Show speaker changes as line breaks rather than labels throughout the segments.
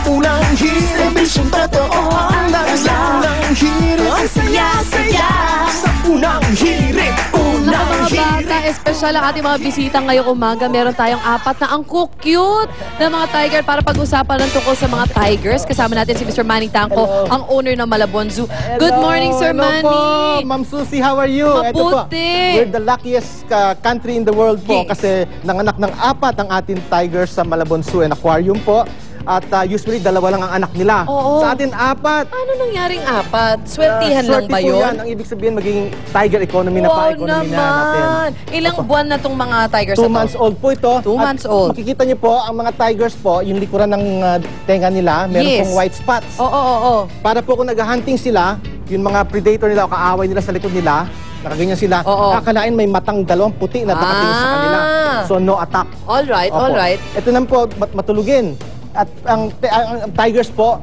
unang hirit, serbisyong totoo ang unang hirit, ang saya-saya sa unang hirit, unang
Mga
hirit.
bata, espesyal ang ating mga bisita ngayong umaga. Meron tayong 4 na ang cute na mga tiger para pag-usapan ng tungkol sa mga tigers. Kasama natin si Mr. Manny Tangco, ang owner ng Malabon Zoo. Good morning, Sir Manny.
Po, Ma'am Susie, how are you? Ito po,
Mabuti.
we're the luckiest country in the world po
Yes.
kasi nanganak ng 4 ang ating tigers sa Malabon Zoo and Aquarium po. At usually, 2 lang ang anak nila.
Oo.
Sa atin, 4.
Ano nangyaring 4? Sweltihan lang
Swerte
ba
po
yun?
yan. Ang ibig sabihin, maging tiger economy na pa,
Wow
economy na natin.
naman. Ilang buwan na tong mga tigers
2
na to?
months old po ito.
2
At
months old.
Makikita niyo po, ang mga tigers po, yung likuran ng tenga nila, meron
Yes.
pong white spots.
Oo.
Para po kung nag-hunting sila, yung mga predator nila o kaaway nila sa likod nila, nakaganyan sila,
Oo.
kakalain may matang 2 puti na nakatingin sa kanila. So no attack.
Alright,
Opo.
alright.
Ito naman po, matulugin. At ang tigers po,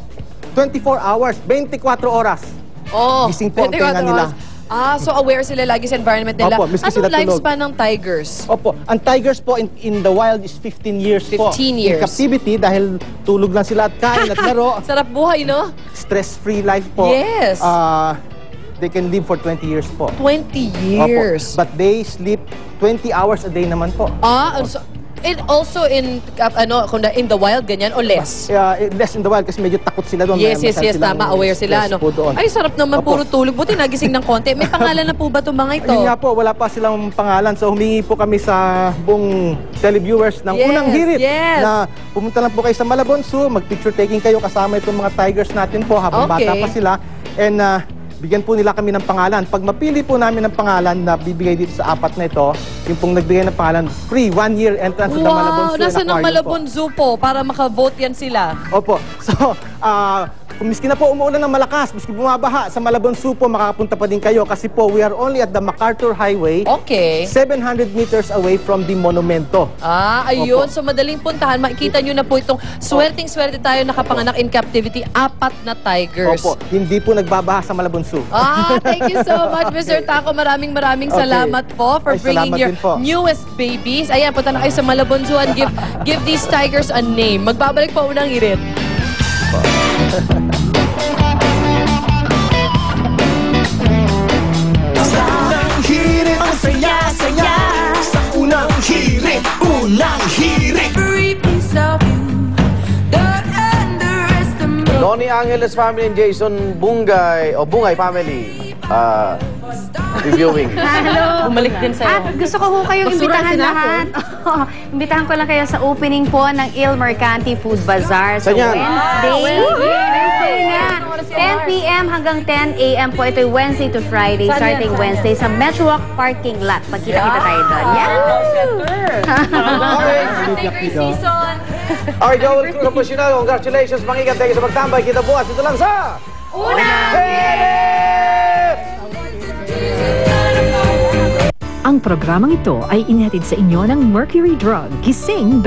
24 hours, 24 oras.
Oh,
Gising po ang
24
tenga nila.
hours. So aware sila lagi sa environment nila.
Opo, miski
Anong
sila tulog.
lifespan ng tigers?
Opo, ang tigers po in the wild is 15 years po.
15 years.
In captivity, dahil tulog lang sila at kain at laro,
Sarap buhay, no?
stress-free life po.
Yes.
They can live for 20 years po.
20 years.
Opo. But they sleep 20 hours a day naman po.
And also in the wild, ganyan, o less?
Less in the wild kasi medyo takot sila doon.
Yes,
Masyado silang
tama. Aware sila,
stress
no?
po doon.
Ay, sarap naman,
Opo.
puro tulog. Buti nagising ng konti. May pangalan na po ba itong mga ito?
Yun nga po, wala pa silang pangalan. So humingi po kami sa buong televiewers ng
Yes,
unang hirit
yes.
na pumunta lang po kayo sa Malabon Zoo, mag-picture taking kayo kasama itong mga tigers natin po habang
Okay.
bata pa sila. And bigyan po nila kami ng pangalan. Pag mapili po namin ng pangalan na bibigay dito sa 4 na ito, yung pong nagbigay ng pangalan, free 1-year entrance to the Malabon
Wow!
Zoo and
Nasa ng
Aquarium
Malabon Zoo po para makavote yan sila.
Opo. So, kung miski na po umuulan ng malakas, miski bumabaha, sa Malabon Zoo po makakapunta pa din kayo kasi po we are only at the MacArthur Highway,
Okay.
700 meters away from the monumento.
Ayun.
Opo.
So, madaling puntahan. Makikita nyo na po itong swerteng-swerte tayo nakapanganak in captivity. 4 na tigers.
Opo, hindi po nagbabaha sa Malabon Zoo.
Thank you so much, Mr. Taco. Maraming
Okay.
salamat po for
Ay,
bringing
salamat
your
din po.
newest babies. Ayan, punta na kayo sa Malabon Zoo and give these tigers a name. Magbabalik po unang hirit.
Sa unang hirit, ang saya-saya sa unang hirit, unang hirit.
Donnie Angeles family and Jason Bungay family reviewing.
Hello.
Bumalik din sa'yo.
At gusto ko kayong imbitahan lahat. Imbitahan ko lang kayo sa opening po ng Il Mercanti Food Bazaar sa
Saan yan?
Wednesday nga. 10 p.m. hanggang 10 a.m. po. Ito'y Wednesday to Friday, starting Wednesday sa Metro Walk parking lot. Pagkita-kita tayo doon.
Okay, Joel Cruz Apasionado, congratulations, mangigan tayo sa magtambay. Kita bukas dito lang sa
Ang programang ito ay inihatid sa inyo ng Mercury Drug. Gising,